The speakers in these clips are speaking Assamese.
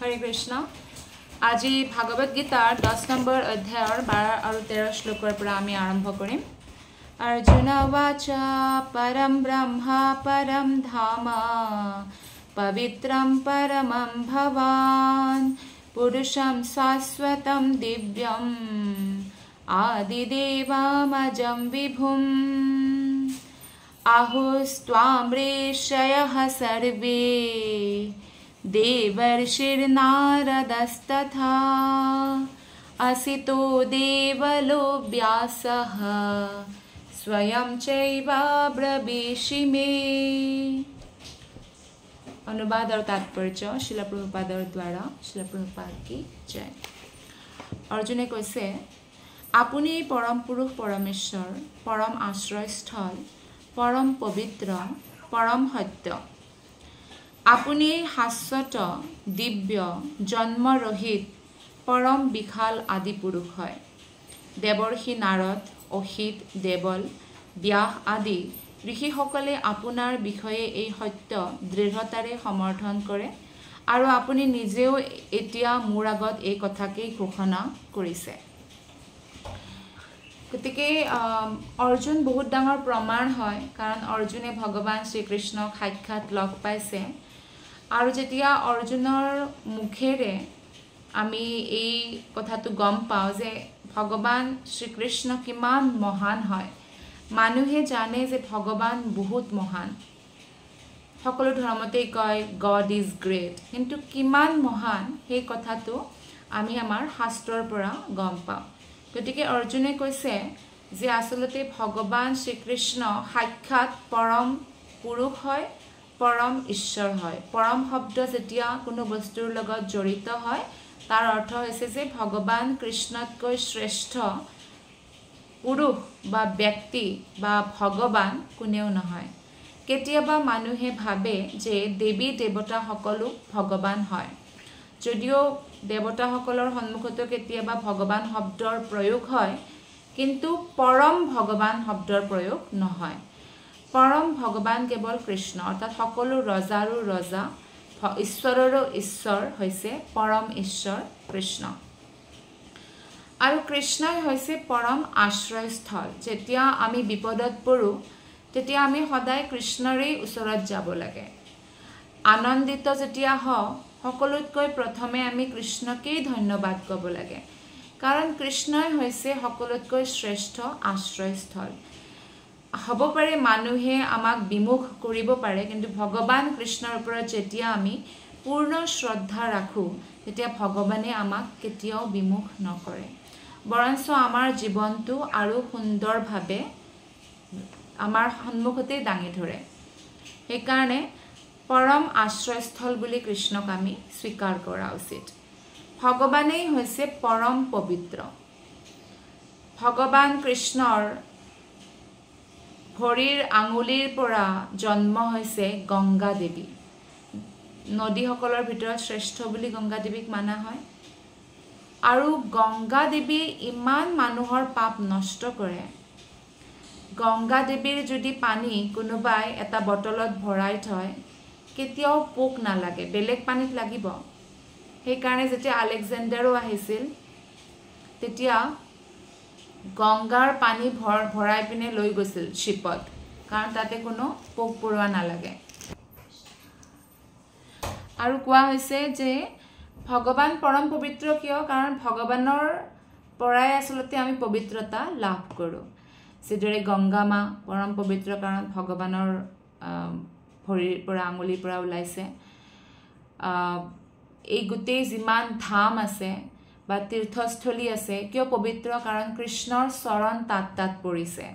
হৰে কৃষ্ণ আজি ভাগৱত গীতাৰ 10 নম্বৰ অধ্যায়ৰ 12 আৰু 13 শ্লোকৰ পৰা আমি আৰম্ভ কৰিম अर्जुन वाच परम ब्रह्मा परम धाम पवित्रं परमं भवान् पुरुषं शाश्वतं दिव्यम् आदिदेवमजं विभुम् आहुस्त्वां ऋषयः सर्वे देवर्षिर्नारदस्तथा असितो देवलो व्यासः स्वयं चैव ब्रवीषि मे अनुवाद और तात्पर्य शिला प्रभुपादर द्वारा शिला प्रभुपाद की जय अर्जुने কৈছে আপুনি परम पुरुष परमेश्वर परम आश्रयस्थल परम पवित्र परम सत्य আপুনি শাশ্বত দিব্য জন্মৰহিত परम বিশাল আদি পুৰুষ হয় দেৱৰ্ষি নাৰদ অহিত দেৱল ব্যাস আদি ঋষিসকলে আপোনাৰ বিষয়ে এই সত্য দৃঢ়তাৰে সমৰ্থন কৰে আৰু আপুনি নিজেও এতিয়া মোৰ আগত এই কথাকে ঘোষণা কৰিছে গতিকে অৰ্জুন বহুত ডাঙৰ প্ৰমাণ হয় কাৰণ অৰ্জুনে ভগৱান শ্ৰীকৃষ্ণক সাক্ষাৎ লগ পাইছে আৰু যেতিয়া অৰ্জুনৰ মুখেৰে আমি এই কথাটো গম পাওঁ যে ভগৱান শ্ৰীকৃষ্ণ কিমান মহান হয় মানুহে জানে যে ভগৱান বহুত মহান সকলো ধৰ্মতেই কয় গড ইজ গ্ৰেট কিন্তু কিমান মহান সেই কথাটো আমি আমাৰ শাস্ত্ৰৰ পৰা গম পাওঁ গতিকে অৰ্জুনে কৈছে যে আসলতে ভগৱান শ্ৰীকৃষ্ণ সাক্ষাৎ পৰম পুৰুষ হয় পৰম ঈশ্বৰ হয় পৰম শব্দ যেতিয়া কোনো বস্তুৰ লগত জড়িত হয় তাৰ অৰ্থ হৈছে যে ভগৱান কৃষ্ণতকৈ শ্ৰেষ্ঠ পুৰুষ বা ব্যক্তি বা ভগৱান কোনেও নহয় কেতিয়াবা মানুহে ভাবে যে দেৱী দেৱতা সকলো ভগৱান হয় যদিও দেৱতাসকলৰ সন্মুখতো কেতিয়াবা ভগৱান শব্দৰ প্ৰয়োগ হয় কিন্তু পৰম ভগৱান শব্দৰ প্ৰয়োগ নহয় পৰম ভগৱান কেৱল কৃষ্ণ অৰ্থাৎ সকলো ৰজাৰো ৰজা ঈশ্বৰৰো ঈশ্বৰ হৈছে পৰম ঈশ্বৰ কৃষ্ণ আৰু কৃষ্ণই হৈছে পৰম আশ্ৰয়স্থল যেতিয়া আমি বিপদত পৰো তেতিয়া আমি সদায় কৃষ্ণৰেই ওচৰত যাব লাগে আনন্দিত যেতিয়া হওঁ সকলোতকৈ প্ৰথমে আমি কৃষ্ণকেই ধন্যবাদ ক'ব লাগে কাৰণ কৃষ্ণই হৈছে সকলোতকৈ শ্ৰেষ্ঠ আশ্ৰয়স্থল হ'ব পাৰে মানুহে আমাক বিমুখ কৰিব পাৰে কিন্তু ভগৱান কৃষ্ণৰ ওপৰত যেতিয়া আমি পূৰ্ণ শ্ৰদ্ধা ৰাখো তেতিয়া ভগৱানে আমাক কেতিয়াও বিমুখ নকৰে বৰঞ্চ আমাৰ জীৱনটো আৰু সুন্দৰভাৱে আমাৰ সন্মুখতে দাঙি ধৰে সেইকাৰণে পৰম আশ্ৰয়স্থল বুলি কৃষ্ণক আমি স্বীকাৰ কৰা উচিত ভগৱানেই হৈছে পৰম পবিত্ৰ ভগৱান কৃষ্ণৰ ভৰিৰ আঙুলিৰ পৰা জন্ম হৈছে গংগা দেৱী নদীসকলৰ ভিতৰত শ্ৰেষ্ঠ বুলি গংগা দেৱীক মানা হয় আৰু গংগা দেৱী ইমান মানুহৰ পাপ নষ্ট কৰে গংগা দেৱীৰ যদি পানী কোনোবাই এটা বটলত ভৰাই থয় কেতিয়াও পোক নালাগে বেলেগ পানীত লাগিব সেইকাৰণে যেতিয়া আলেকজেণ্ডাৰো আহিছিল তেতিয়া গংগাৰ পানী ভৰাই পিনে লৈ গৈছিল শিপত কাৰণ তাতে কোনো পোক পৰুৱা নালাগে আৰু কোৱা হৈছে যে ভগৱান পৰম পবিত্ৰ কিয় কাৰণ ভগৱানৰ পৰাই আসলতে আমি পবিত্ৰতা লাভ কৰোঁ যেদৰে গংগা মা পৰম পবিত্ৰ কাৰণ ভগৱানৰ ভৰিৰ পৰা আঙুলিৰ পৰা ওলাইছে এই গোটেই যিমান ধাম আছে বা তীৰ্থস্থলী আছে কিয় পবিত্ৰ কাৰণ কৃষ্ণৰ চৰণ তাত পৰিছে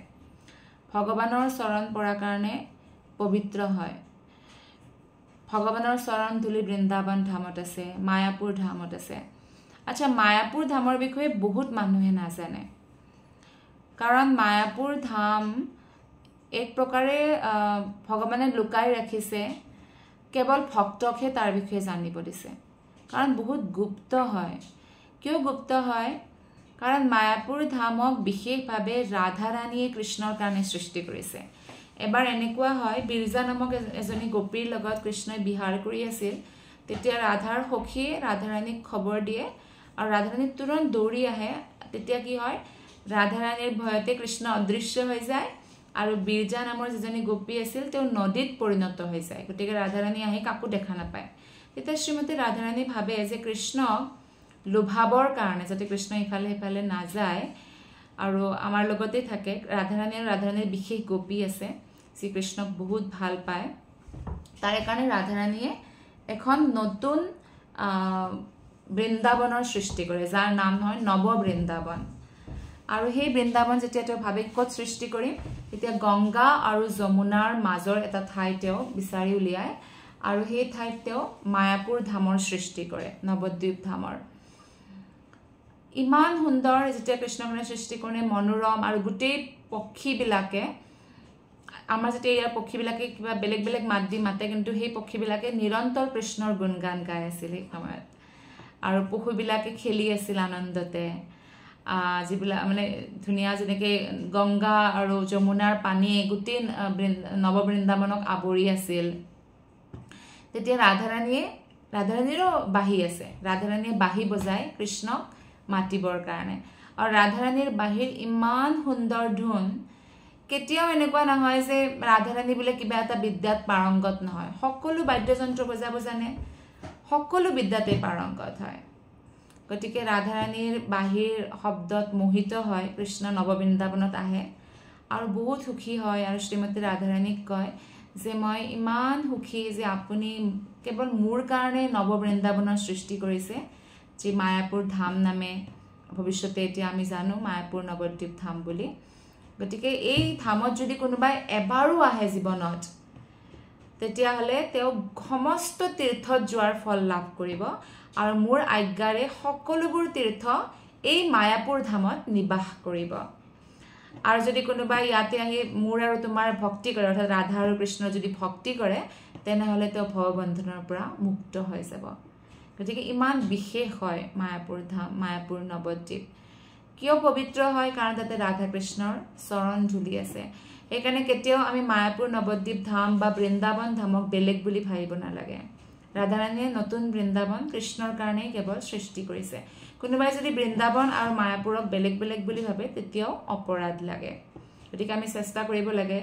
ভগৱানৰ চৰণ পৰাৰ কাৰণে পবিত্ৰ হয় ভগৱানৰ চৰণ ধুলি বৃন্দাবন ধামত আছে মায়াপুৰ ধামত আছে আচ্ছা মায়াপুৰ ধামৰ বিষয়ে বহুত মানুহে নাজানে কাৰণ মায়াপুৰ ধাম এক প্ৰকাৰে ভগৱানে লুকাই ৰাখিছে কেৱল ভক্তকহে তাৰ বিষয়ে জানিব দিছে কাৰণ বহুত গুপ্ত হয় কিয় গুপ্ত হয় কাৰণ মায়াপুৰ ধামক বিশেষভাৱে ৰাধা ৰাণীয়ে কৃষ্ণৰ কাৰণে সৃষ্টি কৰিছে এবাৰ এনেকুৱা হয় বিৰজা নামক এজনী গোপীৰ লগত কৃষ্ণই বিহাৰ কৰি আছিল তেতিয়া ৰাধাৰ সখীয়ে ৰাধাৰাণীক খবৰ দিয়ে আৰু ৰাধাৰাণী তুৰন্ত দৌৰি আহে তেতিয়া কি হয় ৰাধাৰাণীৰ ভয়তে কৃষ্ণ অদৃশ্য হৈ যায় আৰু বীৰজা নামৰ যিজনী গোপী আছিল তেওঁ নদীত পৰিণত হৈ যায় গতিকে ৰাধাৰাণী আহি কাকো দেখা নাপায় তেতিয়া শ্ৰীমতী ৰাধাৰাণী ভাবে যে কৃষ্ণক লোভাবৰ কাৰণে যাতে কৃষ্ণ ইফালে সিফালে নাযায় আৰু আমাৰ লগতে থাকে ৰাধাৰাণী আৰু ৰাধাৰাণীৰ বিশেষ গোপী আছে যি কৃষ্ণক বহুত ভাল পায় তাৰে কাৰণে ৰাধাৰাণীয়ে এখন নতুন বৃন্দাবনৰ সৃষ্টি কৰে যাৰ নাম হয় নৱ বৃন্দাবন আৰু সেই বৃন্দাবন যেতিয়া তেওঁ ভাবে ক'ত সৃষ্টি কৰিম তেতিয়া গংগা আৰু যমুনাৰ মাজৰ এটা ঠাই তেওঁ বিচাৰি উলিয়ায় আৰু সেই ঠাইত তেওঁ মায়াপুৰ ধামৰ সৃষ্টি কৰে নৱদ্বীপ ধামৰ ইমান সুন্দৰ যেতিয়া কৃষ্ণকনে সৃষ্টি কৰে মনোৰম আৰু গোটেই পক্ষীবিলাকে আমাৰ যেতিয়া ইয়াৰ পক্ষীবিলাকে কিবা বেলেগ বেলেগ মাত দি মাতে কিন্তু সেই পক্ষীবিলাকে নিৰন্তৰ কৃষ্ণৰ গুণগান গাই আছিল এই সময়ত আৰু পশুবিলাকে খেলি আছিল আনন্দতে যিবিলাক মানে ধুনীয়া যেনেকৈ গংগা আৰু যমুনাৰ পানীয়ে গোটেই নৱবৃন্দাবনক আৱৰি আছিল তেতিয়া ৰাধাৰাণীৰো বাঁহী আছে ৰাধাৰাণীয়ে বাঁহী বজায় কৃষ্ণক মাতিবৰ কাৰণে আৰু ৰাধাৰাণীৰ বাঁহীৰ ইমান সুন্দৰ ধুন কেতিয়াও এনেকুৱা নহয় যে ৰাধাৰাণী বোলে কিবা এটা বিদ্যাত পাৰংগত নহয় সকলো বাদ্যযন্ত্ৰ বজাব জানে সকলো বিদ্যাতে পাৰংগত হয় গতিকে ৰাধাৰাণীৰ বাঁহীৰ শব্দত মোহিত হয় কৃষ্ণ নৱবৃন্দাবনত আহে আৰু বহুত সুখী হয় আৰু শ্ৰীমতী ৰাধাৰাণীক কয় যে মই ইমান সুখী যে আপুনি কেৱল মোৰ কাৰণে নৱবৃন্দাবনৰ সৃষ্টি কৰিছে যি মায়াপুৰ ধাম নামে ভৱিষ্যতে এতিয়া আমি জানো মায়াপুৰ নৱদ্বীপ ধাম বুলি গতিকে এই ধামত যদি কোনোবাই এবাৰো আহে জীৱনত তেতিয়াহ'লে তেওঁ সমস্ত তীৰ্থত যোৱাৰ ফল লাভ কৰিব আৰু মোৰ আজ্ঞাৰে সকলোবোৰ তীৰ্থ এই মায়াপুৰ ধামত নিবাস কৰিব আৰু যদি কোনোবাই ইয়াতে আহি মোৰ আৰু তোমাৰ ভক্তি কৰে অৰ্থাৎ ৰাধা আৰু কৃষ্ণৰ যদি ভক্তি কৰে তেনেহ'লে তেওঁ ভৱবন্ধনৰ পৰা মুক্ত হৈ যাব গতিকে ইমান বিশেষ হয় মায়াপুৰ ধাম মায়াপুৰ নৱদ্বীপ কিয় পবিত্ৰ হয় কাৰণ তাতে ৰাধা কৃষ্ণৰ চৰণ ধূলি আছে সেইকাৰণে কেতিয়াও আমি মায়াপুৰ নৱদ্বীপ ধাম বা বৃন্দাবন ধামক বেলেগ বুলি ভাবিব নালাগে ৰাধাৰাণীয়ে নতুন বৃন্দাবন কৃষ্ণৰ কাৰণেই কেৱল সৃষ্টি কৰিছে কোনোবাই যদি বৃন্দাবন আৰু মায়াপুৰক বেলেগ বেলেগ বুলি ভাবে তেতিয়াও অপৰাধ লাগে গতিকে আমি চেষ্টা কৰিব লাগে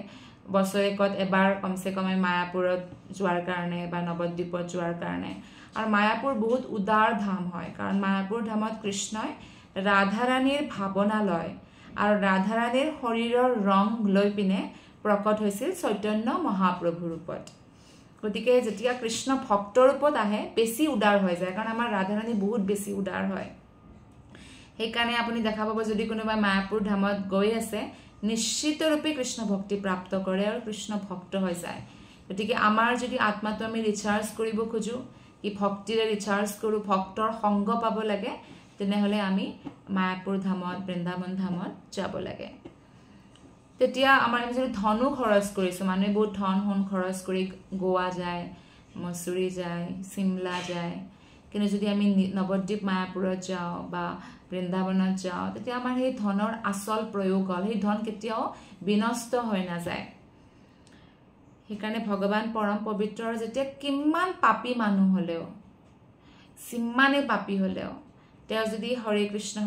বছৰেকত এবাৰ কমচে কম মায়াপুৰত যোৱাৰ কাৰণে বা নৱদ্বীপত যোৱাৰ কাৰণে আৰু মায়াপুৰ বহুত উদাৰ ধাম হয় কাৰণ মায়াপুৰ ধামত কৃষ্ণই ৰাধাৰাণীৰ ভাৱনা লয় আৰু ৰাধাৰাণীৰ শৰীৰৰ ৰং লৈ পিনে প্ৰকট হৈছিল চৈতন্য মহাপ্ৰভুৰ ৰূপত গতিকে যেতিয়া কৃষ্ণ ভক্তৰ ৰূপত আহে বেছি উদাৰ হৈ যায় কাৰণ আমাৰ ৰাধাৰাণী বহুত বেছি উদাৰ হয় সেইকাৰণে আপুনি দেখা পাব যদি কোনোবাই মায়াপুৰ ধামত গৈ আছে নিশ্চিতৰূপে কৃষ্ণ ভক্তি প্ৰাপ্ত কৰে আৰু কৃষ্ণ ভক্ত হৈ যায় গতিকে আমাৰ যদি আত্মাটো আমি ৰিচাৰ্জ কৰিব খোজো ই ভক্তিৰে ৰিচাৰ্জ কৰোঁ ভক্তৰ সংগ পাব লাগে তেনেহ'লে আমি মায়াপুৰ ধামত বৃন্দাবন ধামত যাব লাগে তেতিয়া আমাৰ আমি যদি ধনো খৰচ কৰিছোঁ মানুহে বহুত ধন সোণ খৰচ কৰি গোৱা যায় মছুৰী যায় চিমলা যায় কিন্তু যদি আমি নৱদ্বীপ মায়াপুৰত যাওঁ বা বৃন্দাবনত যাওঁ তেতিয়া আমাৰ সেই ধনৰ আচল প্ৰয়োগ হ'ল সেই ধন কেতিয়াও বিনষ্ট হৈ নাযায় সেইকাৰণে ভগৱান পৰম পবিত্ৰৰ যেতিয়া কিমান পাপী মানুহ হ'লেও সিমানে পাপী হ'লেও তেওঁ যদি হৰে কৃষ্ণ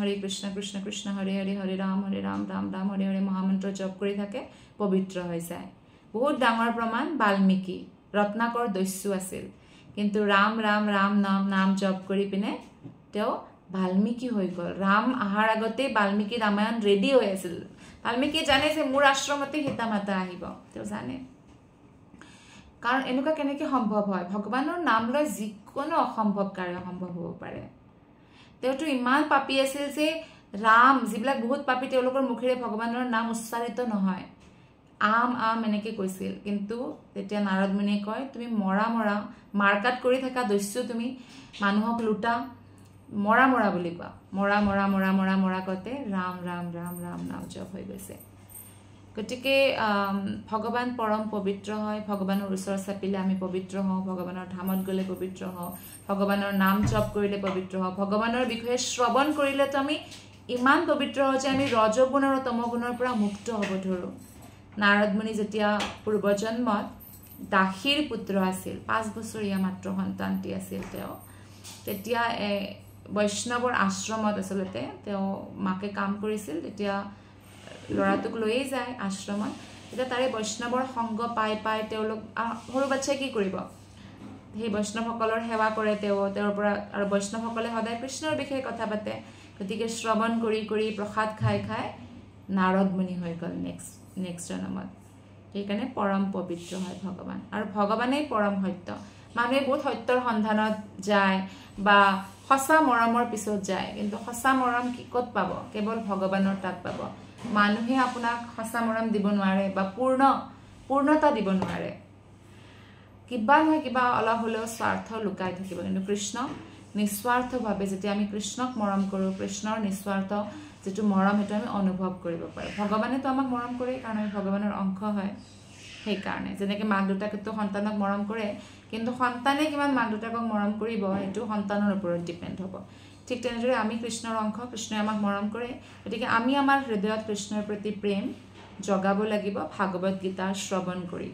কৃষ্ণ কৃষ্ণ হৰে হৰে হৰে ৰাম ৰাম ৰাম হৰে হৰে মহামন্ত্ৰ জপ কৰি থাকে পবিত্ৰ হৈ যায় বহুত ডাঙৰ প্ৰমাণ বাল্মীকি ৰত্নাকৰ দস্যু আছিল কিন্তু ৰাম ৰাম ৰাম নাম জপ কৰি পিনে তেওঁ বাল্মীকি হৈ গ'ল ৰাম আহাৰ আগতে বাল্মীকি ৰামায়ণ ৰেডি হৈ আছিল বাল্মীকি জানে যে মোৰ আশ্ৰমতে সীতা মাতা আহিব তেওঁ জানে কাৰণ এনেকুৱা কেনেকৈ সম্ভৱ হয় ভগৱানৰ নাম লৈ যিকোনো অসম্ভৱ কাৰ্য সম্ভৱ হ'ব পাৰে তেওঁতো ইমান পাপী আছিল যে ৰাম যিবিলাক বহুত পাপী তেওঁলোকৰ মুখেৰে ভগৱানৰ নাম উচ্চাৰিত নহয় আম এনেকৈ কৈছিল কিন্তু তেতিয়া নাৰদ মুনিয়ে কয় তুমি মৰা মাৰকাট কৰি থকা দস্যু তুমি মানুহক লুটা মৰা বুলি কোৱা মৰা কওঁতে ৰাম ৰাম ৰাম ৰাম নাম জপ হৈ গৈছে গতিকে ভগৱান পৰম পবিত্ৰ হয় ভগৱানৰ ওচৰ চাপিলে আমি পবিত্ৰ হওঁ ভগৱানৰ ধামত গ'লে পবিত্ৰ হওঁ ভগৱানৰ নাম জপ কৰিলে পবিত্ৰ হওঁ ভগৱানৰ বিষয়ে শ্ৰৱণ কৰিলেতো আমি ইমান পবিত্ৰ হওঁ যে আমি ৰজগুণ আৰু তমগুণৰ পৰা মুক্ত হ'ব ধৰোঁ নাৰদ মুনি যেতিয়া পূৰ্বজন্মত দাসীৰ পুত্ৰ আছিল 5 বছৰীয়া মাত্ৰ সন্তানটি আছিল তেওঁ তেতিয়া বৈষ্ণৱৰ আশ্ৰমত আচলতে তেওঁ মাকে কাম কৰিছিল তেতিয়া লৰাটোক লৈয়ে যায় আশ্ৰমত তেতিয়া তাৰে বৈষ্ণৱৰ সংগ পাই তেওঁলোক সৰু বাচ্চাই কি কৰিব সেই বৈষ্ণৱসকলৰ সেৱা কৰে তেওঁৰ পৰা আৰু বৈষ্ণৱসকলে সদায় কৃষ্ণৰ বিষয়ে কথা পাতে গতিকে শ্ৰৱণ কৰি প্ৰসাদ খাই নাৰদ মুনি হৈ গ'ল নেক্সট জন্মত সেইকাৰণে পৰম পবিত্ৰ হয় ভগৱান আৰু ভগৱানেই পৰম সত্য মানুহে বহুত সত্যৰ সন্ধানত যায় বা সঁচা মৰমৰ পিছত যায় কিন্তু সঁচা মৰম কি ক'ত পাব কেৱল ভগৱানৰ তাত পাব মানুহে আপোনাক সঁচা মৰম দিব নোৱাৰে বা পূৰ্ণতা দিব নোৱাৰে কিবা নহয় কিবা অলপ হলেও স্বাৰ্থ লুকাই থাকিব কিন্তু কৃষ্ণ নিস্বাৰ্থভাৱে যেতিয়া আমি কৃষ্ণক মৰম কৰোঁ কৃষ্ণৰ নিস্বাৰ্থ যেটো মৰম হেতু আমি অনুভৱ কৰিব পাৰো ভগৱানে তো আমাক মৰম কৰে কাৰণ আমি ভগৱানৰ অংশ হয় সেই কাৰণে যেনেকৈ মাক দেউতাকে তো সন্তানক মৰম কৰে কিন্তু সন্তানে কিমান মাক দেউতাকক মৰম কৰিব এটো সন্তানৰ ওপৰত ডিপেন্ড হ'ব ঠিক তেনেদৰে আমি কৃষ্ণৰ অংশ কৃষ্ণই আমাক মৰম কৰে গতিকে আমি আমাৰ হৃদয়ত কৃষ্ণৰ প্ৰতি প্ৰেম জগাব লাগিব ভাগৱত গীতা শ্ৰৱণ কৰি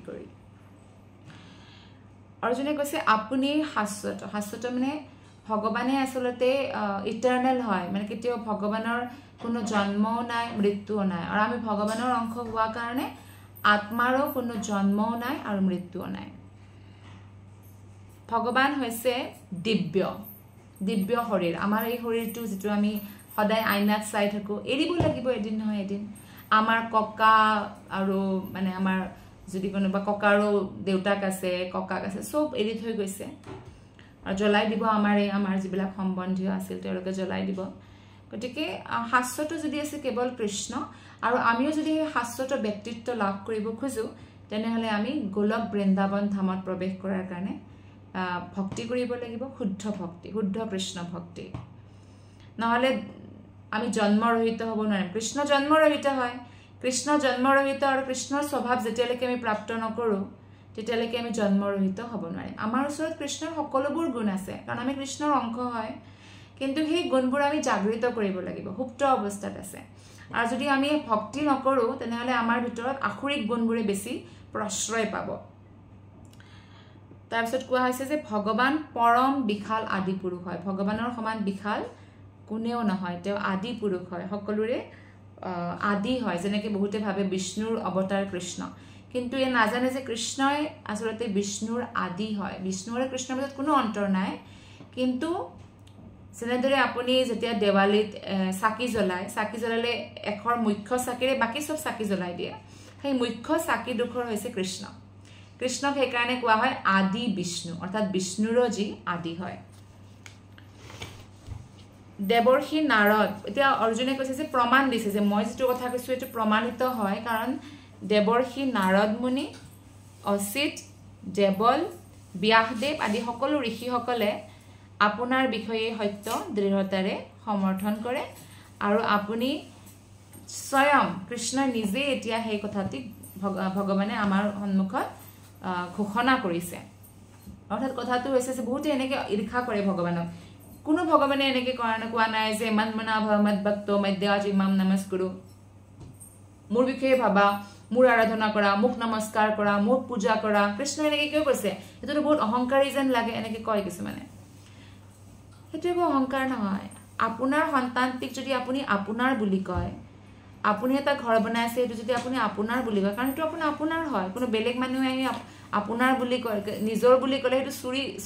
অৰ্জুনে কৈছে আপুনি শাশ্বত মানে ভগৱানে আসলতে ইটাৰনেল হয় মানে কেতিয়াও ভগৱানৰ কোনো জন্মও নাই মৃত্যুও নাই আৰু আমি ভগৱানৰ অংশ হোৱা কাৰণে আত্মাৰো কোনো জন্মও নাই আৰু মৃত্যুও নাই ভগৱান হৈছে দিব্য শৰীৰ আমাৰ এই শৰীৰটো যেটো আমি সদায় আইনাত চাই থাকো এৰিব লাগিব এদিন নহয় এদিন আমাৰ ককা আৰু মানে আমাৰ যদি কোনোবা ককাৰো দেউতাক আছে ককাক আছে সব এৰি থৈ গৈছে আৰু জ্বলাই দিব আমাৰ যিবিলাক সম্বন্ধীয় আছিল তেওঁলোকে জ্বলাই দিব গতিকে শাশ্বত যদি আছে কেৱল কৃষ্ণ আৰু আমিও যদি এই শাশ্বত ব্যক্তিত্ব লাভ কৰিব খোজো তেনেহলে আমি গোলক বৃন্দাবন ধামত প্ৰৱেশ কৰাৰ কাৰণে ভক্তি কৰিব লাগিব শুদ্ধ ভক্তি শুদ্ধ কৃষ্ণ ভক্তি নহলে আমি জন্মৰহিত হ'ব নোৱাৰিম কৃষ্ণ জন্মৰহিত হয় কৃষ্ণ জন্মৰহিত আৰু কৃষ্ণৰ স্বভাৱ যেতিয়ালৈকে আমি প্ৰাপ্ত নকৰো তেতিয়ালৈকে আমি জন্মৰহিত হ'ব নোৱাৰিম আমাৰ ওচৰত কৃষ্ণৰ সকলোবোৰ গুণ আছে কাৰণ আমি কৃষ্ণৰ অংশ হয় কিন্তু সেই গুণবোৰ আমি জাগৃত কৰিব লাগিব সুপ্ত অৱস্থাত আছে আৰু যদি আমি ভক্তি নকৰো তেনেহলে আমাৰ ভিতৰত আখৰিক গুণবোৰে বেছি প্ৰশ্ৰয় পাব তাৰপিছত কোৱা হৈছে যে ভগৱান পৰম বিশাল আদি পুৰুষ হয় ভগৱানৰ সমান বিশাল কোনেও নহয় তেওঁ আদি পুৰুষ হয় সকলোৰে আদি হয় যেনেকৈ বহুতে ভাবে বিষ্ণুৰ অৱতাৰ কৃষ্ণ কিন্তু এ নাজানে যে কৃষ্ণই আসলতে বিষ্ণুৰ আদি হয় বিষ্ণু আৰু কৃষ্ণৰ মাজত কোনো অন্তৰ নাই কিন্তু যেনেদৰে আপুনি যেতিয়া দেৱালীত চাকি জ্বলালে এখৰ মুখ্য চাকিৰে বাকি সব চাকি জ্বলাই দিয়ে সেই মুখ্য চাকি দুখৰ হৈছে কৃষ্ণক সেইকাৰণে কোৱা হয় আদি বিষ্ণু অৰ্থাৎ বিষ্ণুৰো যি আদি হয় দেৱৰ্ষি নাৰদ এতিয়া অৰ্জুনে কৈছে যে প্ৰমাণ দিছে যে মই যেটো কথা কৈছো এটো প্ৰমাণিত হয় কাৰণ দেৱৰ্ষি নাৰদ মুনি অসিত দেৱল ব্যাসদেৱ আদি সকলো ঋষিসকলে আপোনাৰ বিষয়ে সত্য দৃঢ়তাৰে সমৰ্থন কৰে আৰু আপুনি স্বয়ং কৃষ্ণ নিজে এতিয়া সেই কথাটি ভগৱানে আমাৰ সন্মুখত ঘোষণা কৰিছে অৰ্থাৎ কথাটো হৈছে যে বহুতে এনেকৈ ঈৰ্ষা কৰে ভগৱানক কোনো ভগৱানে এনেকৈ কোৱা নাই যে মন মনা ভমত ভক্ত মধ্যাজ ইমাম নমস্কুৰু মোৰ বিষয়ে ভাবা মোৰ আৰাধনা কৰা মোক নমস্কাৰ কৰা মোক পূজা কৰা কৃষ্ণ এনেকৈ কিয় কৈছে এটো বহুত অহংকাৰী যেন লাগে এনেকৈ কয় কিছুমানে সেইটো একো অহংকাৰ নহয় আপোনাৰ সন্তানটিক যদি আপুনি আপোনাৰ বুলি কয় আপুনি এটা ঘৰ বনাইছে এটো যদি আপুনি আপোনাৰ বুলি কয় কাৰণ এটো আপোনাৰ হয় কোনো বেলেগ মানুহে আহি আপোনাৰ বুলি কয় নিজৰ বুলি ক'লে এটো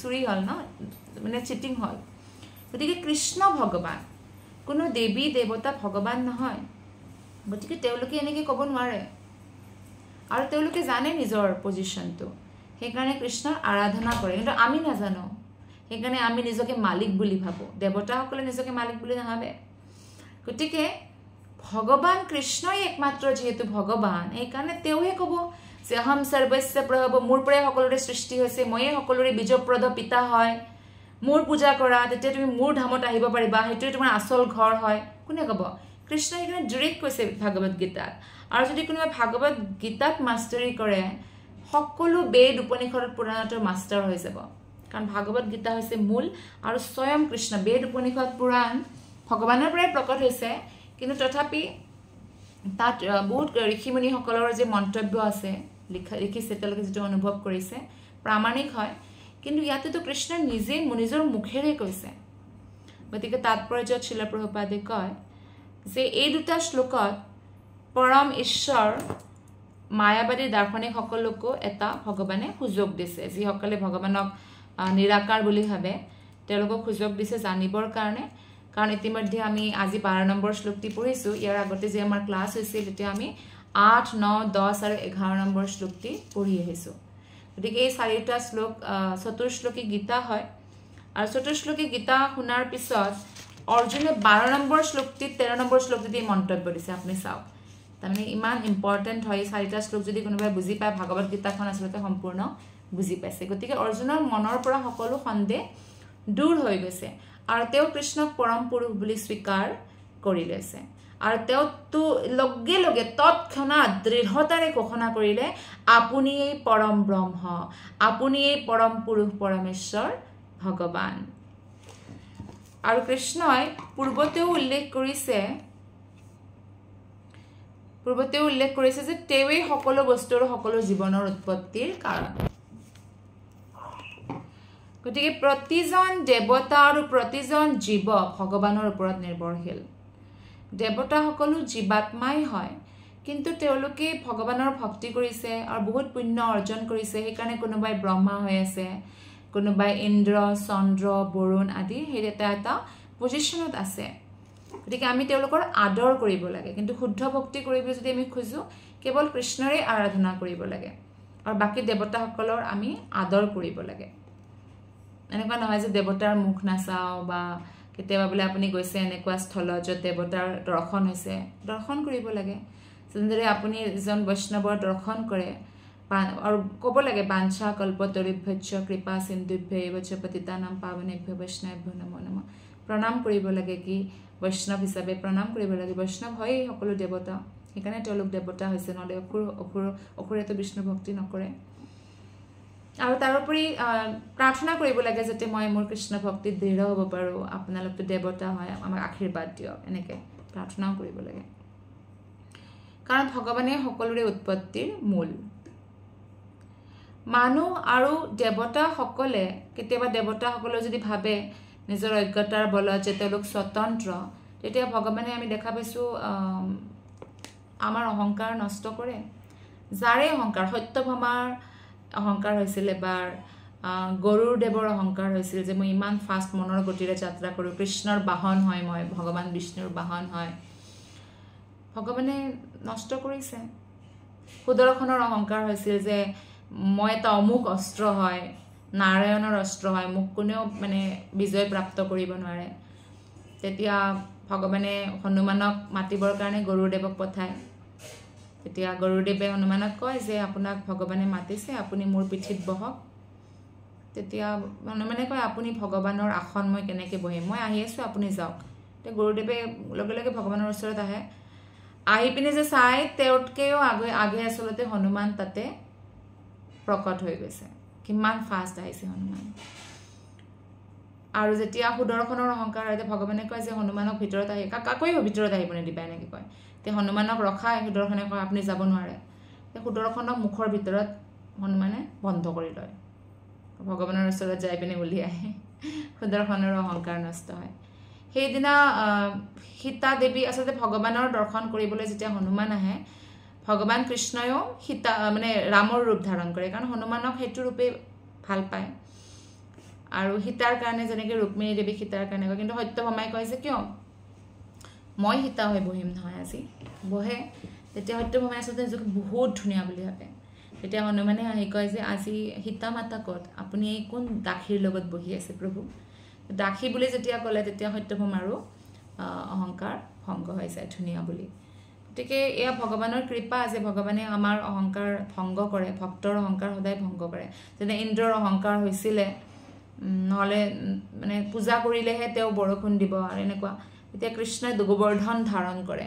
চুৰি হল ন মানে চিটিং হল গতিকে কৃষ্ণ ভগৱান কোনো দেৱী দেৱতা ভগৱান নহয় গতিকে তেওঁলোকে এনেকৈ ক'ব নোৱাৰে আৰু তেওঁলোকে জানে নিজৰ পজিশনটো সেইকাৰণে কৃষ্ণৰ আৰাধনা কৰে কিন্তু আমি নাজানো সেইকাৰণে আমি নিজকে মালিক বুলি ভাবো দেৱতাসকলে নিজকে মালিক বুলি নাভাবে গতিকে ভগৱান কৃষ্ণই একমাত্ৰ যেহেতু ভগৱান সেইকাৰণে তেওঁহে ক'ব যে হম সৰ্বস্য প্ৰভৱ মোৰ পৰাই সকলোৰে সৃষ্টি হৈছে ময়ে সকলোৰে বীজপ্ৰদ পিতা হয় মোৰ পূজা কৰা তেতিয়া তুমি মোৰ ধামত আহিব পাৰিবা হেতুই তোমাৰ আসল ঘৰ হয় কোনে ক'ব কৃষ্ণ এখানে ডাইৰেক্ট কৈছে ভাগৱত গীতাত আৰু যদি কোনোবা ভাগৱত গীতাত মাষ্টাৰি কৰে সকলো বেদ উপনিষদ পুৰাণৰ মাষ্টাৰ হৈ যাব কাৰণ ভাগৱত গীতা হৈছে মূল আৰু স্বয়ং কৃষ্ণ বেদ উপনিষদ পুৰাণ ভগৱানৰ পৰাই প্ৰকট হৈছে কিন্তু তথাপি তাত বহুত ঋষিমুনি সকলৰ যে মন্তব্য আছে লিখিছে তেওঁলোকে যেটো অনুভৱ কৰিছে প্ৰামাণিক হয় কিন্তু ইয়াতে তো কৃষ্ণ নিজে নিজৰ মুখেৰে কৈছে গতিকে তাৎপৰ্যত শিল প্ৰভুপাদে কয় যে এই দুটা শ্লোকত পৰম ঈশ্বৰ মায়াবাদী দাৰ্শনিক সকলকো এটা ভগৱানে সুযোগ দিছে যিসকলে ভগৱানক নিৰাকাৰ বুলি ভাবে তেওঁলোকক সুযোগ দিছে জানিবৰ কাৰণে কাৰণ ইতিমধ্যে আমি আজি 12 নম্বৰ শ্লোকটি পঢ়িছো ইয়াৰ আগতে যে আমাৰ ক্লাছ হৈছিল তেতিয়া আমি 8 9 10 আৰু 11 নম্বৰ শ্লোকটি পঢ়ি আহিছো গতিকে এই চাৰিটা শ্লোক চতুৰ্শ্লোকী গীতা হয় আৰু চতুৰ্শ্লোকী গীতা শুনাৰ পিছত অৰ্জুনে 12 নম্বৰ শ্লোকটি 13 নম্বৰ শ্লোকটি মন্তব্য দিছে আপুনি চাওক তাৰমানে ইমান ইম্পৰ্টেন্ট হয় চাৰিটা শ্লোক যদি কোনোবাই বুজি পায় ভাগৱত গীতাখন আসলতে সম্পূৰ্ণ বুজি পাইছে গতিকে অৰ্জুনৰ মনৰ পৰা সকলো সন্দেহ দূৰ হৈ গৈছে আৰু তেওঁ কৃষ্ণক পৰম পুৰুষ বুলি স্বীকাৰ কৰি লৈছে আৰু তেওঁ তো লগে লগে তৎক্ষণাৎ দৃঢ়তাৰে ঘোষণা কৰিলে আপুনি এই পৰম ব্ৰহ্ম আপুনি এই পৰম পুৰুষ পৰমেশ্বৰ ভগৱান আৰু কৃষ্ণই পূৰ্বতেও উল্লেখ কৰিছে যে তেৱেই সকলো বস্তুৰ সকলো জীৱনৰ উৎপত্তিৰ কাৰণ গতিকে প্ৰতিজন দেৱতা আৰু প্ৰতিজন জীৱ ভগৱানৰ ওপৰত নিৰ্ভৰশীল দেৱতা সকলো জীৱাত্মাই হয় কিন্তু তেওঁলোকে ভগৱানৰ ভক্তি কৰিছে আৰু বহুত পুণ্য অৰ্জন কৰিছে সেইকাৰণে কোনোবাই ব্ৰহ্মা হৈ আছে কোনোবাই ইন্দ্ৰ চন্দ্ৰ বৰুণ আদি হেৰ এটা পজিশনত আছে গতিকে আমি তেওঁলোকৰ আদৰ কৰিব লাগে কিন্তু শুদ্ধ ভক্তি কৰিবলৈ যদি আমি খুজো কেৱল কৃষ্ণৰে আৰাধনা কৰিব লাগে আৰু বাকি দেৱতা সকলৰ আমি আদৰ কৰিব লাগে এনেকুৱা নহয় যে দেৱতাৰ মুখ নাচাও বা কেতিয়াবা বলে আপুনি গৈছে এনেকুৱা স্থলত য'ত দেৱতাৰ দৰ্শন হৈছে দৰ্শন কৰিব লাগে যেনেদৰে আপুনি এজন বৈষ্ণৱৰ দৰ্শন কৰে আৰু ক'ব লাগে বাঞ্ছা কল্পতৰুভ্যশ্চ কৃপা সিন্ধুভ্যৈব চ পতিতানাম পাৱনেভ্যো বৈষ্ণৱেভ্যো নমো নমঃ প্ৰণাম কৰিব লাগে কি বৈষ্ণৱ হিচাপে প্ৰণাম কৰিব লাগে বৈষ্ণৱ হয় সকলো দেৱতা সেইকাৰণে তেওঁলোক দেৱতা হৈছে নহলে অসুৰেতো বিষ্ণু ভক্তি নকৰে আৰু তাৰোপৰি প্ৰাৰ্থনা কৰিব লাগে যাতে মই মোৰ কৃষ্ণ ভক্তিত দৃঢ় হ'ব পাৰো আপোনালোকটো দেৱতা হয় আমাক আশীৰ্বাদ দিয়ক এনেকে প্ৰাৰ্থনাও কৰিব লাগে কাৰণ ভগৱানে সকলোৰে উৎপত্তিৰ মূল মানুহ আৰু দেৱতা সকলে কেতিয়াবা দেৱতা সকলে যদি ভাবে নিজৰ অজ্ঞতাৰ বলত যে তেওঁলোক স্বতন্ত্ৰ তেতিয়া ভগৱানে আমি দেখা পাইছো আমাৰ অহংকাৰ নষ্ট কৰে যাৰে অহংকাৰ সত্যভামাৰ অহংকাৰ হৈছিল এবাৰ গৰুৰ দেৱৰ অহংকাৰ হৈছিল যে মই ইমান ফাষ্ট মনৰ গতিৰে যাত্ৰা কৰো কৃষ্ণৰ বাহন হয় মই ভগৱান বিষ্ণুৰ বাহন হয় ভগৱানে নষ্ট কৰিছে সুদৰ্শনৰ অহংকাৰ হৈছিল যে মই এটা অমুক অস্ত্ৰ হয় নাৰায়ণৰ অস্ত্ৰ হয় মোক কোনেও মানে বিজয় প্ৰাপ্ত কৰিব নোৱাৰে তেতিয়া ভগৱানে হনুমানক মাতিবৰ কাৰণে গৰুদেৱক পঠায় তেতিয়া গৰুদেৱে হনুমানক কয় যে আপোনাক ভগৱানে মাতিছে আপুনি মোৰ পিঠিত বহক তেতিয়া হনুমানে কয় আপুনি ভগৱানৰ আসন মই কেনেকৈ বহিম মই আহি আছো আপুনি যাওক তে গৰুদেৱে লগে লগে ভগৱানৰ ওচৰত আহে আহি পিনে যে চাই তেওঁতকেও আগে আসলতে হনুমান তাতে প্ৰকট হৈ গৈছে কিমান ফাষ্ট আহিছে হনুমান আৰু যেতিয়া সুদৰ্শনৰ অহংকাৰ হয় ভগৱানে কয় যে হনুমানক ভিতৰত আহি কাকৈও ভিতৰত আহিব নিদিবা এনেকৈ কয় তে হনুমানক ৰখাই সুদৰ্শনে কয় আপুনি যাব নোৱাৰে তে সুদৰ্শনক মুখৰ ভিতৰত হনুমানে বন্ধ কৰি লয় ভগৱানৰ ওচৰত যাই পিনে বুলি আহে সুদৰ্শনৰ অহংকাৰ নষ্ট হয় সেইদিনা সীতা দেৱী আসলতে ভগৱানৰ দৰ্শন কৰিবলৈ যেতিয়া হনুমান আহে ভগৱান কৃষ্ণয়ো সীতা মানে ৰামৰ ৰূপ ধাৰণ কৰে কাৰণ হনুমানক সেইটো ৰূপে ভাল পায় আৰু সীতাৰ কাৰণে যেনেকৈ ৰুক্মিণী দেৱী সীতাৰ কাৰণে কয় কিন্তু সত্যভামাই কয় যে কিয় মই সীতা হৈ বহিম নহয় আজি বহে তেতিয়া সত্যভামাই আচলতে বহুত ধুনীয়া বুলি ভাবে তেতিয়া হনুমানে আহি কয় যে আজি সীতা মাতা ক'ত আপুনি এই কোন দাসীৰ লগত বহি আছে প্ৰভু দাসী বুলি যেতিয়া ক'লে তেতিয়া সত্যভামাৰো অহংকাৰ ভংগ হৈ যায় ধুনীয়া বুলি গতিকে এয়া ভগৱানৰ কৃপা যে ভগৱানে আমাৰ অহংকাৰ ভংগ কৰে ভক্তৰ অহংকাৰ সদায় ভংগ কৰে যেনে ইন্দ্ৰৰ অহংকাৰ হৈছিলে নহলে মানে পূজা কৰিলেহে তেওঁ বৰষুণ দিব আৰু এনেকুৱা এতিয়া কৃষ্ণই গোবৰ্ধন ধাৰণ কৰে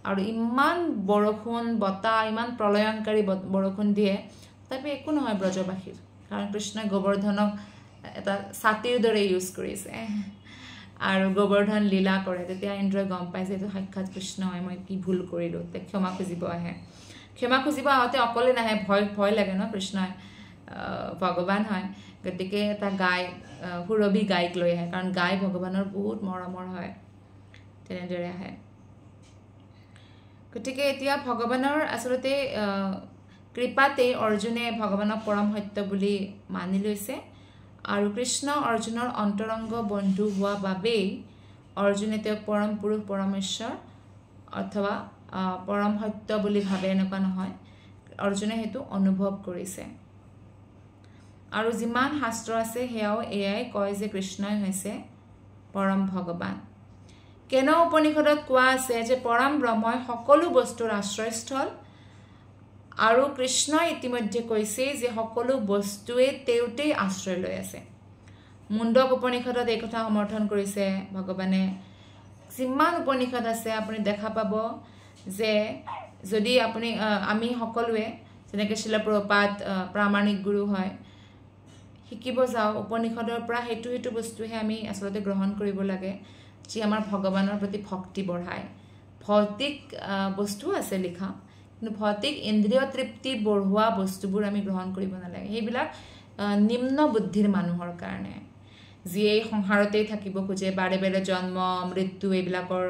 আৰু ইমান বৰষুণ বতাহ ইমান প্ৰলয়ংকাৰী বৰষুণ দিয়ে তথাপি একো নহয় ব্ৰজবাসীৰ কাৰণ কৃষ্ণই গোবৰ্ধনক এটা ছাতিৰ দৰে ইউজ কৰিছে আৰু গোবৰ্ধন লীলা কৰে তেতিয়া ইন্দ্ৰই গম পাইছে যে সাক্ষাৎ কৃষ্ণ হয় মই কি ভুল কৰিলো তে ক্ষমা খুজিব আহে ক্ষমা খুজিব আহোঁতে অকলে নাহে, ভয় ভয় লাগে ন, কৃষ্ণই ভগৱান হয়, গতিকে এটা সুৰভি গাইক লৈ আহে, কাৰণ গাই ভগৱানৰ বহুত মৰমৰ হয়, তেনেদৰে আহে। গতিকে এতিয়া ভগৱানৰ আচলতে কৃপাতে অৰ্জুনে ভগৱানক পৰম সত্য বুলি মানি লৈছে, আৰু কৃষ্ণ অৰ্জুনৰ অন্তৰংগ বন্ধু হোৱা বাবেই অৰ্জুনে তেওঁক পৰম পুৰুষ পৰমেশ্বৰ অথবা পৰম সত্য বুলি ভাবে, এনেকুৱা নহয়, অৰ্জুনে সেইটো অনুভৱ কৰিছে। আৰু যিমান শাস্ত্ৰ আছে সেয়াও এয়াই কয় যে কৃষ্ণই হৈছে পৰম ভগৱান। কেন উপনিষদত কোৱা আছে যে পৰম ব্ৰহ্মই সকলো বস্তুৰ আশ্ৰয়স্থল, আৰু কৃষ্ণই ইতিমধ্যে কৈছে যে সকলো বস্তুৱে তেওঁতেই আশ্ৰয় লৈ আছে। মুণ্ডক উপনিষদত এই কথা সমৰ্থন কৰিছে ভগৱানে। যিমান উপনিষদ আছে আপুনি দেখা পাব যে যদি আমি সকলোৱে যেনেকৈ শিল প্ৰভুপাদ প্ৰামাণিক গুৰু হয়, শিকিব যাওঁ উপনিষদৰ পৰা সেইটো বস্তুহে আমি আচলতে গ্ৰহণ কৰিব লাগে, যি আমাৰ ভগৱানৰ প্ৰতি ভক্তি বঢ়ায়। ভৌতিক বস্তু আছে লিখা, কিন্তু ভৌতিক ইন্দ্ৰিয় তৃপ্তি বঢ়োৱা বস্তুবোৰ আমি গ্ৰহণ কৰিব নালাগে। সেইবিলাক নিম্ন বুদ্ধিৰ মানুহৰ কাৰণে, যিয়ে সংসাৰতেই থাকিব খোজে, বাৰে বাৰে জন্ম মৃত্যু এইবিলাকৰ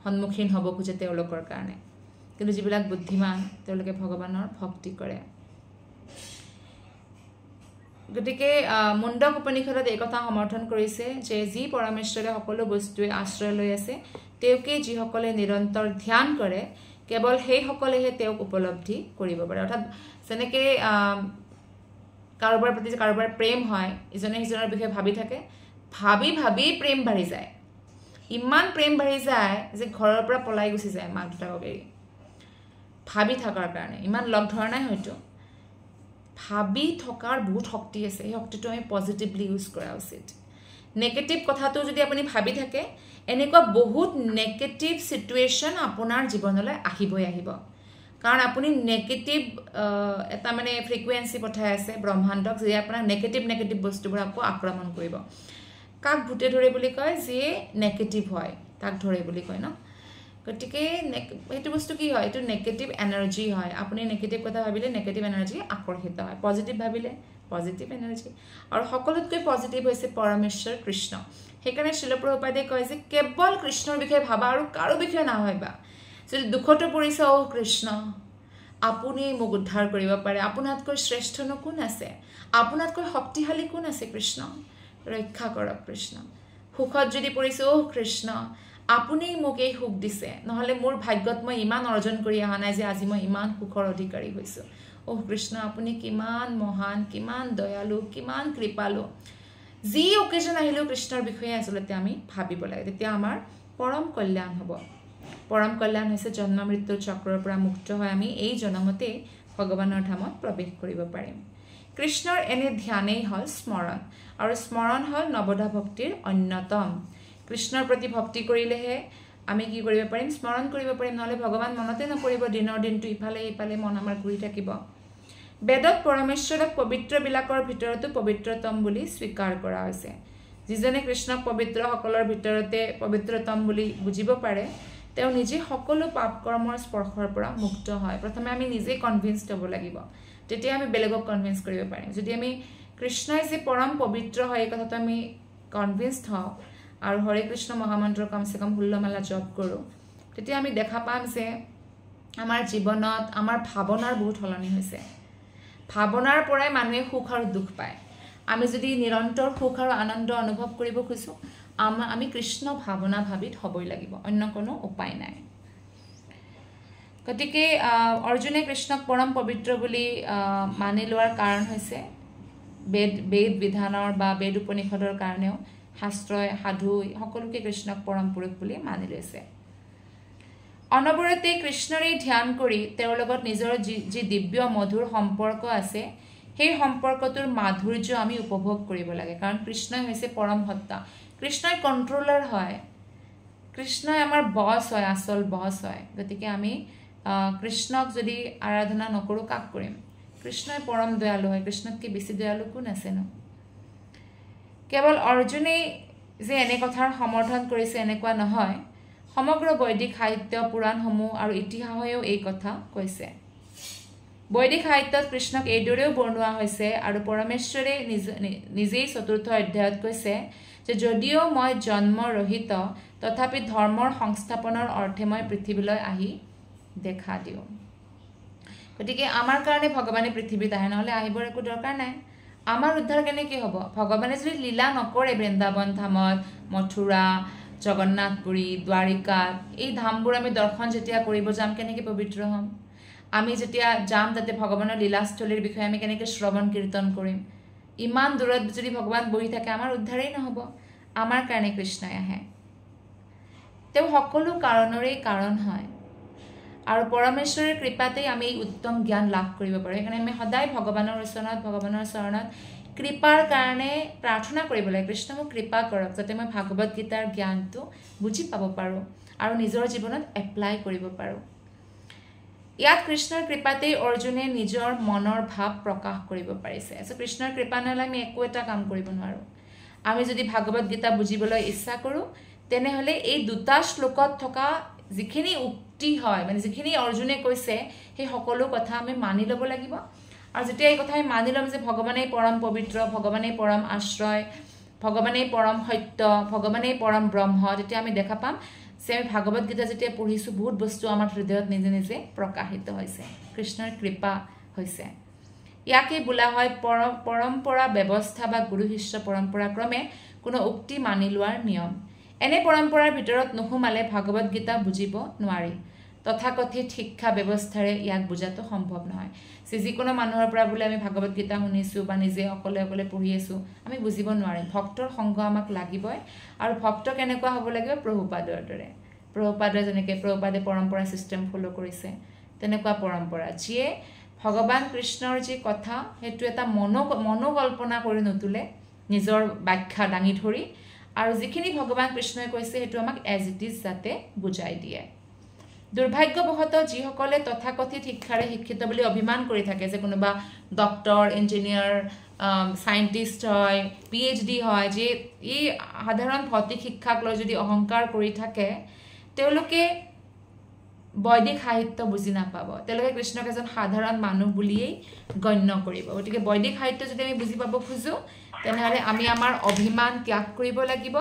সন্মুখীন হ'ব খোজে তেওঁলোকৰ কাৰণে। কিন্তু যিবিলাক বুদ্ধিমান তেওঁলোকে ভগৱানৰ ভক্তি কৰে। গতিকে মুণ্ডক উপনিষদত এই কথা সমৰ্থন কৰিছে যে যি পৰমেশ্বৰে সকলো বস্তুৱে আশ্ৰয় লৈ আছে, তেওঁকে যিসকলে নিৰন্তৰ ধ্যান কৰে কেৱল সেইসকলেহে তেওঁক উপলব্ধি কৰিব পাৰে। অৰ্থাৎ যেনেকৈ কাৰোবাৰ প্ৰতি কাৰোবাৰ প্ৰেম হয়, ইজনে সিজনৰ বিষয়ে ভাবি থাকে, ভাবি ভাবি প্ৰেম বাঢ়ি যায়, ইমান প্ৰেম বাঢ়ি যায় যে ঘৰৰ পৰা পলাই গুচি যায় মাক দেউতাকক এৰি, ভাবি থকাৰ কাৰণে। ইমান লগ ধৰা নাই হয়তো, ভাবি থকাৰ বহুত শক্তি আছে, সেই শক্তিটো আমি পজিটিভলি ইউজ কৰা উচিত। নেগেটিভ কথাটো যদি আপুনি ভাবি থাকে, এনেকুৱা বহুত নেগেটিভ চিটুৱেশ্যন আপোনাৰ জীৱনলৈ আহিবই আহিব, কাৰণ আপুনি নেগেটিভ এটা ফ্ৰিকুৱেঞ্চি পঠাই আছে ব্ৰহ্মাণ্ডক, যিয়ে আপোনাক নেগেটিভ বস্তুবোৰ আকৌ আক্ৰমণ কৰিব। কাক ভূতে ধৰে বুলি কয়, যিয়ে নেগেটিভ হয় তাক ধৰে বুলি কয় ন। গতিকে সেইটো বস্তু কি হয়, এইটো নেগেটিভ এনাৰ্জি হয়। আপুনি নেগেটিভ কথা ভাবিলে নেগেটিভ এনাৰ্জি আকৰ্ষিত হয়, পজিটিভ ভাবিলে পজিটিভ এনাৰ্জি। আৰু সকলোতকৈ পজিটিভ হৈছে পৰমেশ্বৰ কৃষ্ণ। সেইকাৰণে শিল প্ৰভুপাদে কয় যে কেৱল কৃষ্ণৰ বিষয়ে ভাবা আৰু কাৰো বিষয়ে নাভাবিবা। যদি দুখতো পৰিছে, অ কৃষ্ণ আপুনি মোক উদ্ধাৰ কৰিব পাৰে, আপোনাতকৈ শ্ৰেষ্ঠনো কোন আছে, আপোনাতকৈ শক্তিশালী কোন আছে, কৃষ্ণ ৰক্ষা কৰক কৃষ্ণ। সুখত যদি পৰিছে, অ কৃষ্ণ আপুনি মোক এই সুখ দিছে, নহ'লে মোৰ ভাগ্যত মই ইমান অৰ্জন কৰি অহা নাই যে আজি মই ইমান সুখৰ অধিকাৰী হৈছোঁ। অ কৃষ্ণ আপুনি কিমান মহান, কিমান দয়ালু, কিমান কৃপালু। যি অকেজন আহিলেও কৃষ্ণৰ বিষয়ে আচলতে আমি ভাবিব লাগে, তেতিয়া আমাৰ পৰম কল্যাণ হ'ব। পৰম কল্যাণ হৈছে জন্ম মৃত্যুৰ চক্ৰৰ পৰা মুক্ত হৈ আমি এই জনমতেই ভগৱানৰ ধামত প্ৰৱেশ কৰিব পাৰিম। কৃষ্ণৰ এনে ধ্যানেই হ'ল স্মৰণ, আৰু স্মৰণ হ'ল নৱধা ভক্তিৰ অন্যতম। কৃষ্ণৰ প্ৰতি ভক্তি কৰিলেহে আমি কি কৰিব পাৰিম, স্মৰণ কৰিব পাৰিম, নহ'লে ভগৱান মনতে নপৰিব। দিনৰ দিনটো ইফালে ইফালে মন আমাৰ ঘূৰি থাকিব। বেদত পৰমেশ্বৰক পবিত্ৰবিলাকৰ ভিতৰতো পবিত্ৰতম বুলি স্বীকাৰ কৰা হৈছে। যিজনে কৃষ্ণক পবিত্ৰসকলৰ ভিতৰতে পবিত্ৰতম বুলি বুজিব পাৰে, তেওঁ নিজে সকলো পাপ কৰ্মৰ স্পৰ্শৰ পৰা মুক্ত হয়। প্ৰথমে আমি নিজে কনভিন্সড হ'ব লাগিব, তেতিয়া আমি বেলেগক কনভিন্স কৰিব পাৰিম। যদি আমি কৃষ্ণই যে পৰম পবিত্ৰ হয় এই কথাটো আমি কনভিন্সড হওঁ, আৰু হৰে কৃষ্ণ মহামন্ত্ৰ কমচে কম 16 মালা জপ কৰোঁ, তেতিয়া আমি দেখা পাম যে আমাৰ জীৱনত আমাৰ ভাৱনাৰ বহুত সলনি হৈছে। ভাৱনাৰ পৰাই মানুহে সুখ আৰু দুখ পায়। আমি যদি নিৰন্তৰ সুখ আৰু আনন্দ অনুভৱ কৰিব খোজোঁ, আমি কৃষ্ণ ভাৱনা ভাবিত হ'বই লাগিব, অন্য কোনো উপায় নাই। গতিকে অৰ্জুনে কৃষ্ণক পৰম পবিত্ৰ বুলি মানি লোৱাৰ কাৰণ হৈছে বেদ বিধানৰ বা বেদ উপনিষদৰ কাৰণেও শাস্ত্ৰই সাধু সকলোকে কৃষ্ণক পৰম পুৰুষ বুলি মানি লৈছে। অনবৰতে কৃষ্ণৰে ধ্যান কৰি তেওঁৰ লগত নিজৰ যি দিব্য মধুৰ সম্পৰ্ক আছে, সেই সম্পৰ্কটোৰ মাধুৰ্য আমি উপভোগ কৰিব লাগে, কাৰণ কৃষ্ণই হৈছে পৰম সত্তা। কৃষ্ণই কণ্ট্ৰলাৰ হয়, কৃষ্ণই আমাৰ বছ হয়, আচল বছ হয়। গতিকে আমি কৃষ্ণক যদি আৰাধনা নকৰোঁ কাক কৰিম? কৃষ্ণই পৰম দয়ালু হয়, কৃষ্ণতকৈ বেছি দয়ালু কোন আছেনো? কেৱল অৰ্জুনেই যে এনে কথাৰ সমৰ্থন কৰিছে এনেকুৱা নহয়, সমগ্ৰ বৈদিক সাহিত্য পুৰাণসমূহ আৰু ইতিহাসেও এই কথা কৈছে। বৈদিক সাহিত্যত কৃষ্ণক এইদৰেও বৰ্ণোৱা হৈছে আৰু পৰমেশ্বৰে নিজেই ৪ৰ্থ অধ্যায়ত কৈছে যে যদিও মই জন্মৰহিত তথাপি ধৰ্মৰ সংস্থাপনৰ অৰ্থে মই পৃথিৱীলৈ আহি দেখা দিওঁ গতিকে আমাৰ কাৰণে ভগৱানে পৃথিৱীত আহে নহলে আহিবৰ একো দৰকাৰ নাই আমাৰ উদ্ধাৰ কেনেকৈ হ'ব ভগৱানে যদি লীলা নকৰে বৃন্দাবন ধামত মথুৰা জগন্নাথপুৰী দ্বাৰিকাত এই ধামবোৰ আমি দৰ্শন যেতিয়া কৰিব যাম কেনেকৈ পবিত্ৰ হ'ম আমি যেতিয়া যাম তাতে ভগৱানৰ লীলাস্থলীৰ বিষয়ে আমি কেনেকৈ শ্ৰৱণ কীৰ্তন কৰিম ইমান দূৰত যদি ভগৱান বহি থাকে আমাৰ উদ্ধাৰেই নহ'ব আমাৰ কাৰণে কৃষ্ণই আহে তেওঁ সকলো কাৰণৰেই কাৰণ হয় আৰু পৰমেশ্বৰৰ কৃপাতেই আমি এই উত্তম জ্ঞান লাভ কৰিব পাৰোঁ সেইকাৰণে আমি সদায় ভগৱানৰ চৰণত কৃপাৰ কাৰণে প্ৰাৰ্থনা কৰিব লাগে কৃষ্ণ মোক কৃপা কৰক যাতে মই ভাগৱত গীতাৰ জ্ঞানটো বুজি পাব পাৰোঁ আৰু নিজৰ জীৱনত এপ্লাই কৰিব পাৰোঁ ইয়াত কৃষ্ণৰ কৃপাতেই অৰ্জুনে নিজৰ মনৰ ভাৱ প্ৰকাশ কৰিব পাৰিছে কৃষ্ণৰ কৃপা নহ'লে আমি একো এটা কাম কৰিব নোৱাৰোঁ আমি যদি ভাগৱত গীতা বুজিবলৈ ইচ্ছা কৰোঁ তেনেহ'লে এই দুটা শ্লোকত থকা যিখিনি উক্তি হয় মানে যিখিনি অৰ্জুনে কৈছে সেই সকলো কথা আমি মানি ল'ব লাগিব আৰু যেতিয়া এই কথা আমি মানি ল'ম যে ভগৱানেই পৰম পবিত্ৰ ভগৱানেই পৰম আশ্ৰয় ভগৱানেই পৰম সত্য ভগৱানেই পৰম ব্ৰহ্ম তেতিয়া আমি দেখা পাম যে আমি ভাগৱত গীতা যেতিয়া পঢ়িছোঁ বহুত বস্তু আমাৰ হৃদয়ত নিজে নিজে প্ৰকাশিত হৈছে কৃষ্ণৰ কৃপা হৈছে ইয়াকে বোলা হয় পৰম্পৰা ব্যৱস্থা বা গুৰু শিষ্য পৰম্পৰা ক্ৰমে কোনো উক্তি মানি লোৱাৰ নিয়ম এনে পৰম্পৰাৰ ভিতৰত নোসোমালে ভাগৱত গীতা বুজিব নোৱাৰি তথাকথিত শিক্ষা ব্যৱস্থাৰে ইয়াক বুজাটো সম্ভৱ নহয় যিকোনো মানুহৰ পৰা বোলে আমি ভাগৱত গীতা শুনিছোঁ বা নিজে অকলে পঢ়ি আছোঁ আমি বুজিব নোৱাৰিম ভক্তৰ সংগ আমাক লাগিবই আৰু ভক্ত কেনেকুৱা হ'ব লাগিব প্ৰভুপাদৰ দৰে প্ৰভুপাদে যেনেকৈ প্ৰভুপাদে পৰম্পৰা ছিষ্টেম ফ'ল' কৰিছে তেনেকুৱা পৰম্পৰা যিয়ে ভগৱান কৃষ্ণৰ যি কথা সেইটো এটা মনোকল্পনা কৰি নুতুলে নিজৰ ব্যাখ্যা দাঙি ধৰি আৰু যিখিনি ভগৱান কৃষ্ণই কৈছে সেইটো আমাক এজ ইট ইজ যাতে বুজাই দিয়ে দুৰ্ভাগ্যবশতঃ যিসকলে তথাকথিত শিক্ষাৰে শিক্ষিত বুলি অভিমান কৰি থাকে যে কোনোবা ডক্টৰ ইঞ্জিনিয়াৰ সাইণ্টিষ্ট হয় PhD হয় যে এই সাধাৰণ ভৌতিক শিক্ষাক লৈ যদি অহংকাৰ কৰি থাকে তেওঁলোকে বৈদিক সাহিত্য বুজি নাপাব তেওঁলোকে কৃষ্ণক এজন সাধাৰণ মানুহ বুলিয়েই গণ্য কৰিব গতিকে বৈদিক সাহিত্য যদি আমি বুজি পাব খোজোঁ তেনেহ'লে আমি আমাৰ অভিমান ত্যাগ কৰিব লাগিব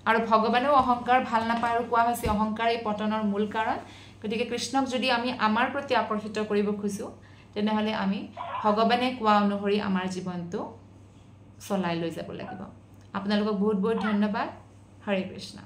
আৰু ভগৱানেও অহংকাৰ ভাল নাপায় আৰু কোৱা হৈছে অহংকাৰেই পতনৰ মূল কাৰণ গতিকে কৃষ্ণক যদি আমি আমাৰ প্ৰতি আকৰ্ষিত কৰিব খোজোঁ তেনেহ'লে আমি ভগৱানে কোৱা অনুসৰি আমাৰ জীৱনটো চলাই লৈ যাব লাগিব আপোনালোকক বহুত বহুত ধন্যবাদ হৰে কৃষ্ণ